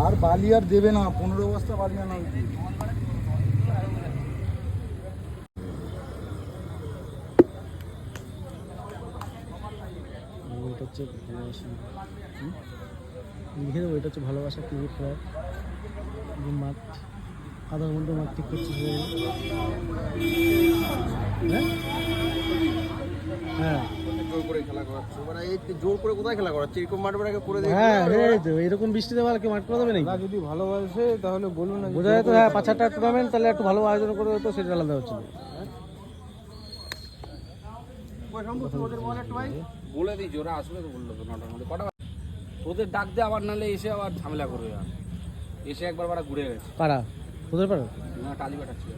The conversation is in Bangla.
আর বালি আর দেবে না, 15 বস্তা বালি আনা উচিত। এটা হচ্ছে ভালোবাসা, লিখে দেবো এটা হচ্ছে ভালোবাসা ক্রিকেট খেলার মাঠ। আধার মধ্যে মাঠ ঠিক করছে হ্যাঁ জোর করে খেলা করাচ্ছে, মানে এই জোর করে কোথায় খেলা করাচ্ছে? এরকম মাঠ বাড়াকে করে দিয়ে হ্যাঁ এরকম বৃষ্টিতে ভালো কেউ মাঠ করে দেবে নাকি? যদি ভালোবাসে তাহলে বলুন না। বোঝা যেত হ্যাঁ 5-6টা টুর্নামেন্ট, তাহলে একটু ভালো আয়োজন করে হতো, সেটা আলাদা হচ্ছিল। বলে দিয়েছি ওরা আসবে তো, বললো তো 9টার মধ্যে। কটা ওদের ডাক দিয়ে আবার, নাহলে এসে আবার ঝামেলা করবে। এসে একবার ঘুরে গেছে। কারা তোদের পারো? টালি পাঠাচ্ছিল।